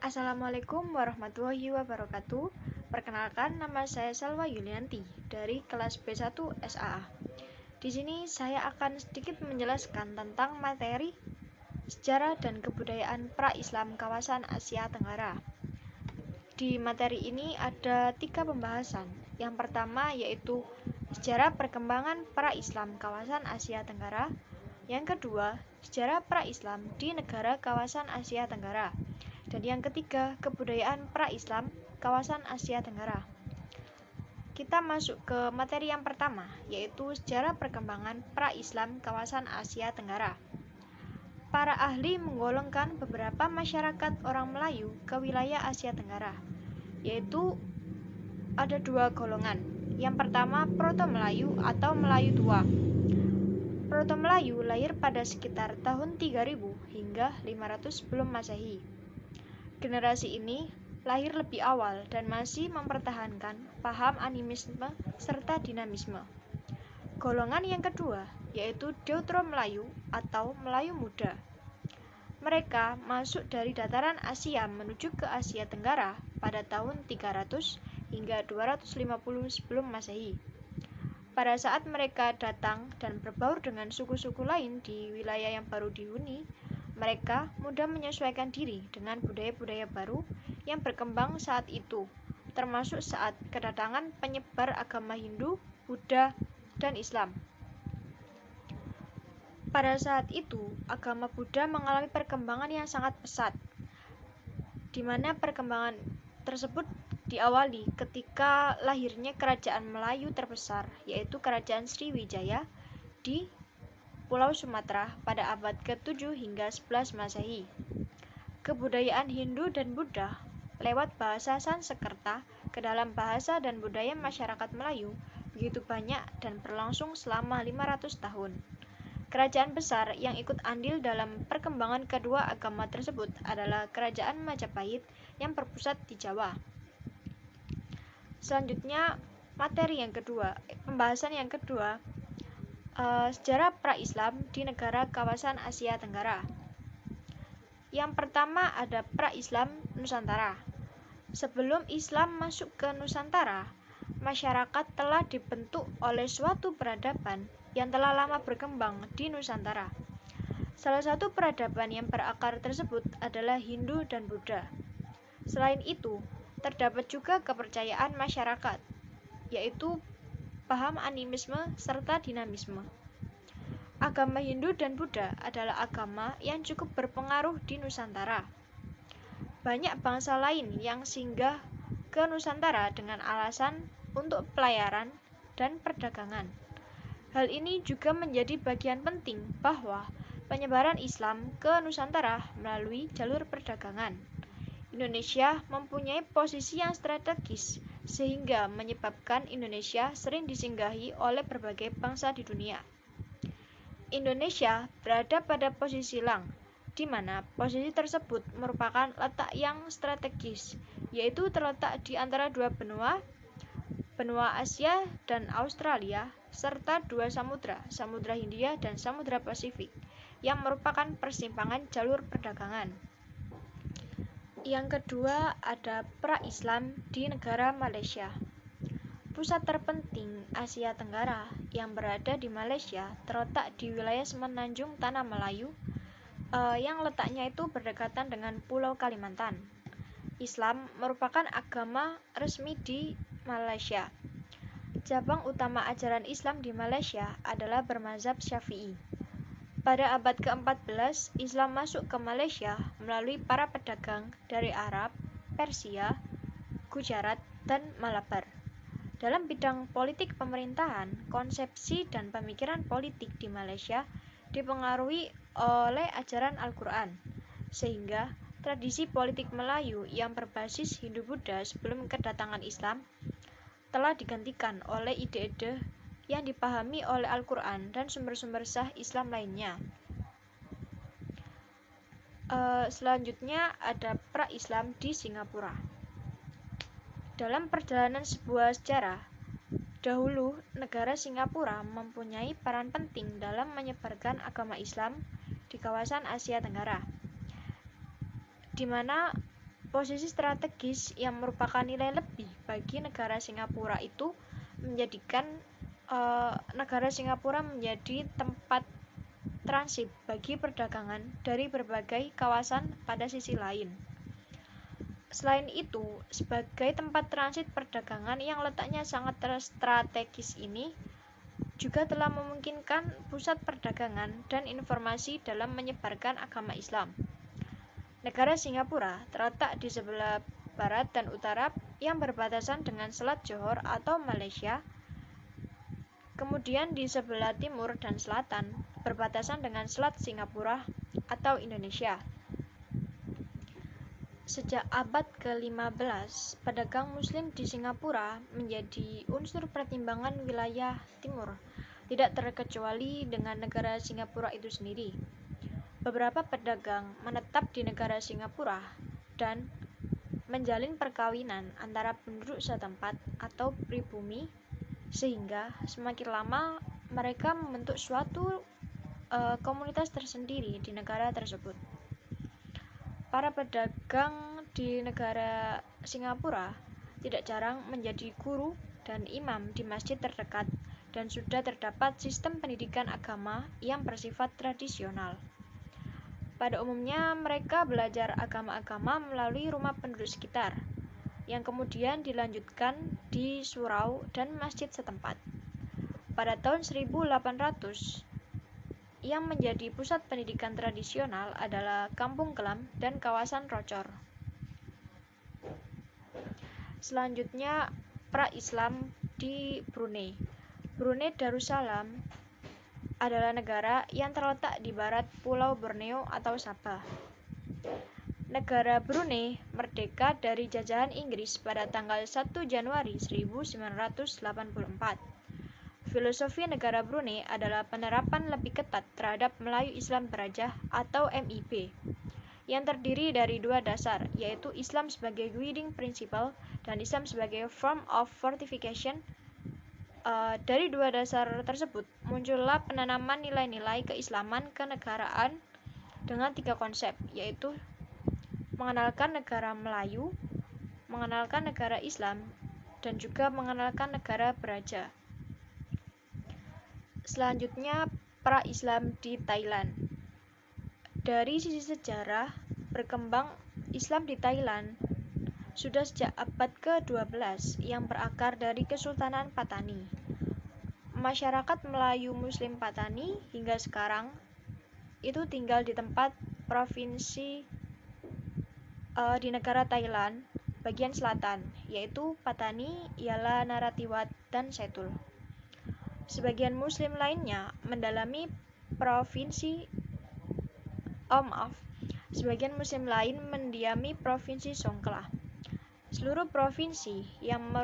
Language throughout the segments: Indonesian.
Assalamualaikum warahmatullahi wabarakatuh. Perkenalkan, nama saya Salwa Yulianti dari kelas B1 SAA. Di sini saya akan sedikit menjelaskan tentang materi sejarah dan kebudayaan pra-Islam kawasan Asia Tenggara. Di materi ini ada 3 pembahasan. Yang pertama yaitu sejarah perkembangan pra-Islam kawasan Asia Tenggara. Yang kedua, sejarah pra-Islam di negara kawasan Asia Tenggara. Dan yang ketiga, kebudayaan pra-Islam kawasan Asia Tenggara. Kita masuk ke materi yang pertama, yaitu sejarah perkembangan pra-Islam kawasan Asia Tenggara. Para ahli menggolongkan beberapa masyarakat orang Melayu ke wilayah Asia Tenggara, yaitu ada 2 golongan. Yang pertama, Proto-Melayu atau Melayu tua. Proto-Melayu lahir pada sekitar tahun 3000 hingga 500 sebelum Masehi. Generasi ini lahir lebih awal dan masih mempertahankan paham animisme serta dinamisme. Golongan yang kedua yaitu Deutero-Melayu atau Melayu Muda. Mereka masuk dari dataran Asia menuju ke Asia Tenggara pada tahun 300 hingga 250 sebelum Masehi. Pada saat mereka datang dan berbaur dengan suku-suku lain di wilayah yang baru dihuni, mereka mudah menyesuaikan diri dengan budaya-budaya baru yang berkembang saat itu, termasuk saat kedatangan penyebar agama Hindu, Buddha, dan Islam. Pada saat itu, agama Buddha mengalami perkembangan yang sangat pesat, di mana perkembangan tersebut diawali ketika lahirnya kerajaan Melayu terbesar, yaitu Kerajaan Sriwijaya di Pulau Sumatera pada abad ke-7 hingga 11 Masehi. Kebudayaan Hindu dan Buddha lewat bahasa Sanskerta ke dalam bahasa dan budaya masyarakat Melayu begitu banyak dan berlangsung selama 500 tahun. Kerajaan besar yang ikut andil dalam perkembangan kedua agama tersebut adalah Kerajaan Majapahit yang berpusat di Jawa. Selanjutnya, pembahasan yang kedua, sejarah pra-Islam di negara kawasan Asia Tenggara. Yang pertama ada pra-Islam Nusantara. Sebelum Islam masuk ke Nusantara, masyarakat telah dibentuk oleh suatu peradaban yang telah lama berkembang di Nusantara. Salah satu peradaban yang berakar tersebut adalah Hindu dan Buddha. Selain itu, terdapat juga kepercayaan masyarakat, yaitu paham animisme serta dinamisme. Agama Hindu dan Buddha adalah agama yang cukup berpengaruh di Nusantara. Banyak bangsa lain yang singgah ke Nusantara dengan alasan untuk pelayaran dan perdagangan. Hal ini juga menjadi bagian penting bahwa penyebaran Islam ke Nusantara melalui jalur perdagangan. Indonesia mempunyai posisi yang strategis sehingga menyebabkan Indonesia sering disinggahi oleh berbagai bangsa di dunia. Indonesia berada pada posisi lang, di mana posisi tersebut merupakan letak yang strategis, yaitu terletak di antara 2 benua Asia dan Australia, serta 2 samudra, Samudra Hindia dan Samudra Pasifik, yang merupakan persimpangan jalur perdagangan. Yang kedua ada pra-Islam di negara Malaysia. Pusat terpenting Asia Tenggara yang berada di Malaysia terletak di wilayah semenanjung Tanah Melayu yang letaknya itu berdekatan dengan Pulau Kalimantan. Islam merupakan agama resmi di Malaysia. Cabang utama ajaran Islam di Malaysia adalah bermazhab Syafi'i. Pada abad ke-14, Islam masuk ke Malaysia melalui para pedagang dari Arab, Persia, Gujarat, dan Malabar. Dalam bidang politik pemerintahan, konsepsi dan pemikiran politik di Malaysia dipengaruhi oleh ajaran Al-Quran, sehingga tradisi politik Melayu yang berbasis Hindu-Buddha sebelum kedatangan Islam telah digantikan oleh ide-ide yang dipahami oleh Al-Quran dan sumber-sumber sah Islam lainnya. Selanjutnya ada pra-Islam di Singapura. Dalam perjalanan sebuah sejarah, dahulu negara Singapura mempunyai peran penting dalam menyebarkan agama Islam di kawasan Asia Tenggara, di mana Posisi strategis yang merupakan nilai lebih bagi negara Singapura itu menjadikan negara Singapura menjadi tempat transit bagi perdagangan dari berbagai kawasan pada sisi lain. Selain itu, sebagai tempat transit perdagangan yang letaknya sangat strategis ini juga telah memungkinkan pusat perdagangan dan informasi dalam menyebarkan agama Islam. Negara Singapura terletak di sebelah barat dan utara yang berbatasan dengan Selat Johor atau Malaysia, kemudian di sebelah timur dan selatan berbatasan dengan Selat Singapura atau Indonesia. Sejak abad ke-15, pedagang Muslim di Singapura menjadi unsur pertimbangan wilayah timur, tidak terkecuali dengan negara Singapura itu sendiri. Beberapa pedagang menetap di negara Singapura dan menjalin perkawinan antara penduduk setempat atau pribumi, sehingga semakin lama mereka membentuk suatu komunitas tersendiri di negara tersebut. Para pedagang di negara Singapura tidak jarang menjadi guru dan imam di masjid terdekat, dan sudah terdapat sistem pendidikan agama yang bersifat tradisional. Pada umumnya, mereka belajar agama-agama melalui rumah penduduk sekitar, yang kemudian dilanjutkan di surau dan masjid setempat. Pada tahun 1800, yang menjadi pusat pendidikan tradisional adalah Kampung Kelam dan kawasan Rocor. Selanjutnya, pra-Islam di Brunei. Brunei Darussalam adalah negara yang terletak di barat Pulau Borneo atau Sabah. Negara Brunei merdeka dari jajahan Inggris pada tanggal 1 Januari 1984. Filosofi negara Brunei adalah penerapan lebih ketat terhadap Melayu Islam Berajah atau MIB, yang terdiri dari dua dasar, yaitu Islam sebagai guiding principle dan Islam sebagai form of fortification. Dari dua dasar tersebut, muncullah penanaman nilai-nilai keislaman kenegaraan dengan tiga konsep, yaitu mengenalkan negara Melayu, mengenalkan negara Islam, dan juga mengenalkan negara Beraja. Selanjutnya, pra-Islam di Thailand. Dari sisi sejarah, berkembang Islam di Thailand sudah sejak abad ke-12 yang berakar dari Kesultanan Patani. Masyarakat Melayu Muslim Patani hingga sekarang itu tinggal di tempat provinsi di negara Thailand bagian selatan, yaitu Patani, Yala, Narathiwat, dan Setul. Sebagian Muslim lainnya mendiami provinsi Songkhla. Seluruh provinsi yang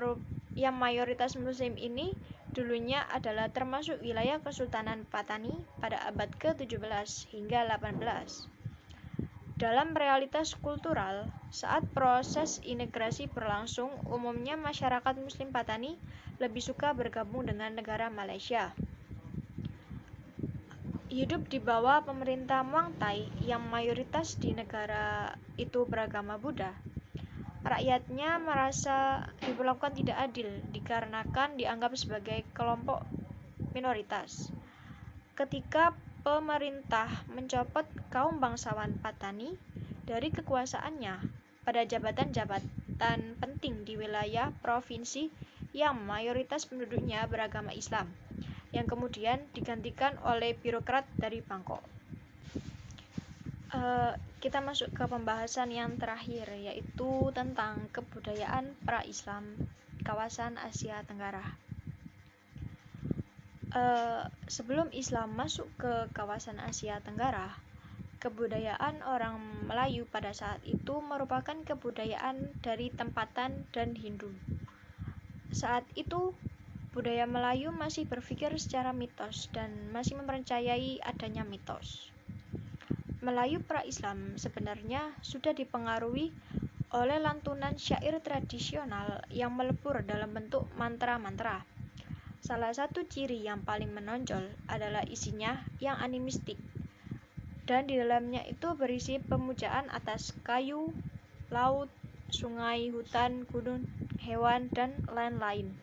mayoritas Muslim ini dulunya adalah termasuk wilayah Kesultanan Patani pada abad ke-17 hingga 18. Dalam realitas kultural, saat proses integrasi berlangsung, umumnya masyarakat Muslim Patani lebih suka bergabung dengan negara Malaysia. Hidup di bawah pemerintah Muang Thai yang mayoritas di negara itu beragama Buddha. Rakyatnya merasa diperlakukan tidak adil dikarenakan dianggap sebagai kelompok minoritas. Ketika pemerintah mencopot kaum bangsawan Patani dari kekuasaannya pada jabatan-jabatan penting di wilayah provinsi yang mayoritas penduduknya beragama Islam, yang kemudian digantikan oleh birokrat dari Bangkok. Kita masuk ke pembahasan yang terakhir, yaitu tentang kebudayaan pra-Islam kawasan Asia Tenggara. Sebelum Islam masuk ke kawasan Asia Tenggara, kebudayaan orang Melayu pada saat itu merupakan kebudayaan dari tempatan dan Hindu. Saat itu, budaya Melayu masih berpikir secara mitos dan masih mempercayai adanya mitos. Melayu pra-Islam sebenarnya sudah dipengaruhi oleh lantunan syair tradisional yang melebur dalam bentuk mantra-mantra. Salah satu ciri yang paling menonjol adalah isinya yang animistik, dan di dalamnya itu berisi pemujaan atas kayu, laut, sungai, hutan, gunung, hewan, dan lain-lain.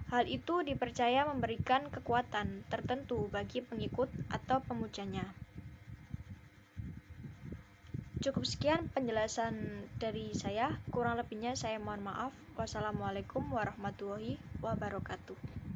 Hal itu dipercaya memberikan kekuatan tertentu bagi pengikut atau pemujanya. Cukup sekian penjelasan dari saya, kurang lebihnya saya mohon maaf. Wassalamualaikum warahmatullahi wabarakatuh.